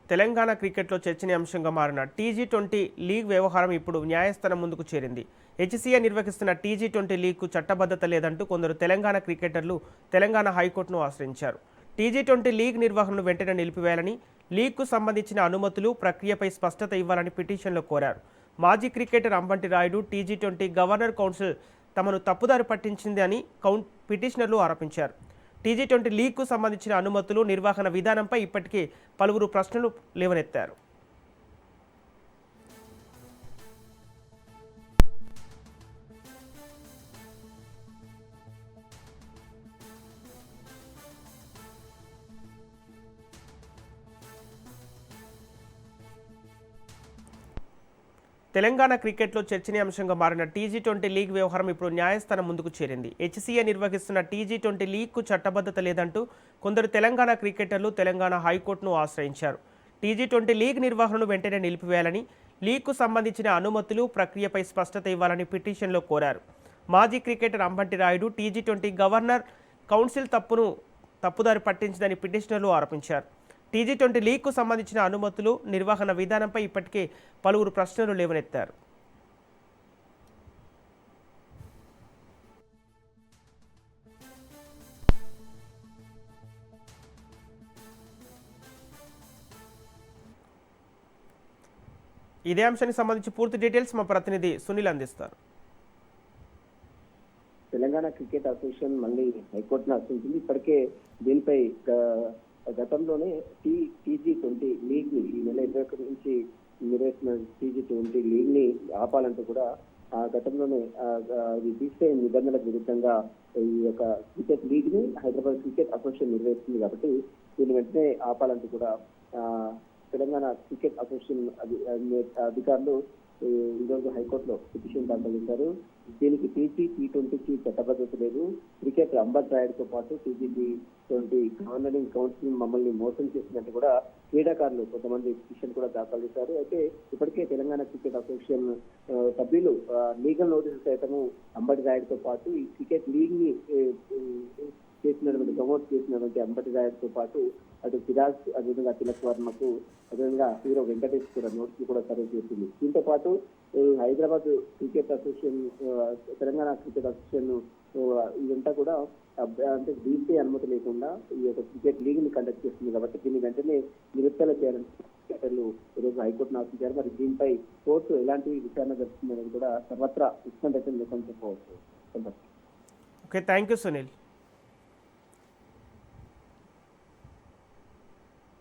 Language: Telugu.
తెలంగాణ క్రికెట్లో చర్చనీయాంశంగా మారిన టీ20 లీగ్ వ్యవహారం ఇప్పుడు న్యాయస్థానం ముందుకు చేరింది. హెచ్సీఏ నిర్వహిస్తున్న టీ20 లీగ్కు చట్టబద్ధత లేదంటూ కొందరు తెలంగాణ క్రికెటర్లు తెలంగాణ హైకోర్టును ఆశ్రయించారు. టీ20 లీగ్ నిర్వహణను వెంటనే నిలిపివేయాలని, లీగ్కు సంబంధించిన అనుమతులు, ప్రక్రియపై స్పష్టత ఇవ్వాలని పిటిషన్లో కోరారు. మాజీ cricketer Ambati Rayudu T20 governor council తమను తప్పుదారి పట్టించింది అని పిటిషనర్లు ఆరోపించారు. టీ20 లీగ్కు సంబంధించిన అనుమతులు, నిర్వహణ విధానంపై ఇప్పటికే పలువురు ప్రశ్నలు లేవనెత్తారు. తెలంగాణ క్రికెట్లో చర్చనీయాంశంగా మారిన టీ20 లీగ్ వ్యవహారం ఇప్పుడు న్యాయస్థానం ముందుకు చేరింది. హెచ్సీఏ నిర్వహిస్తున్న టీ20 లీగ్కు చట్టబద్ధత లేదంటూ కొందరు తెలంగాణ క్రికెటర్లు తెలంగాణ హైకోర్టును ఆశ్రయించారు. టీ20 లీగ్ నిర్వహణను వెంటనే నిలిపివేయాలని, లీగ్కు సంబంధించిన అనుమతులు, ప్రక్రియపై స్పష్టత ఇవ్వాలని పిటిషన్లో కోరారు. మాజీ cricketer Ambati Rayudu T20 governor council తప్పుదారి పట్టించిందని పిటిషనర్లు ఆరోపించారు. టీ20 లీగ్కు సంబంధించిన అనుమతులు, నిర్వహణ విధానంపై ఇప్పటికే పలువురు ప్రశ్నలు లేవనెత్తారు. ఇదే అంశానికి సంబంధించి పూర్తి డీటెయిల్స్ మా ప్రతినిధి సునీల్ అందిస్తారు. తెలంగాణ క్రికెట్ అసోసియేషన్ మళ్ళీ హైకోర్టును ఆశ్రయించింది. ఇప్పటికే దీనిపై గతంలోనే టీ20 లీగ్ ని ఈ నెల 21 నుంచి నిర్వహిస్తున్న టీ20 లీగ్ ని ఆపాలంటూ కూడా ఆ గతంలోనే తీసే నిబంధనలకు విరుద్ధంగా ఈ యొక్క క్రికెట్ లీగ్ ని హైదరాబాద్ క్రికెట్ అసోసియేషన్ నిర్వహిస్తుంది కాబట్టి దీన్ని వెంటనే ఆపాలంటూ కూడా తెలంగాణ క్రికెట్ అసోసియేషన్ అధికారులు ఈరోజు హైకోర్టులో పిటిషన్ దాఖలు చేశారు. దీనికి టీ20కి చట్టబద్ధత లేదు, క్రికెట్ అంబటి రాయుడుతో పాటు టీ20 గవర్నరింగ్ కౌన్సిల్ మమ్మల్ని మోసం చేసినట్టు కూడా క్రీడాకారులు కొంతమంది పిటిషన్ కూడా దాఖలు చేశారు. అయితే ఇప్పటికే తెలంగాణ క్రికెట్ అసోసియేషన్ సభ్యులు లీగల్ నోటీసులు సైతము అంబటి రాయుడుతో పాటు ఈ క్రికెట్ లీగ్ ని ప్రమోట్ చేసినటువంటి అంబటి రాయుడుతో పాటు అటు ఫిరాజ్, అదేవిధంగా తిలక్ వర్మకు, అదేవిధంగా హీరో వెంకటేష్ కూడా నోటీసులు కూడా సర్వ్ చేసింది. దీంతో పాటు Hyderabad cricket association, Telangana cricket association ఇదంతా కూడా అంటే బీసీ అనుమతి లేకుండా ఈ యొక్క క్రికెట్ లీగ్ ని కండక్ట్ చేస్తుంది కాబట్టి దీన్ని వెంటనే నిరుత్తర చేయాలని క్రికెటర్లు ఈరోజు హైకోర్టును ఆశించారు. మరి దీనిపై కోర్టు ఎలాంటి విచారణ జరుపుతుంది అనేది కూడా సర్వత్రా ఉత్కంఠ చెప్పవచ్చు. Okay, thank you Sunil.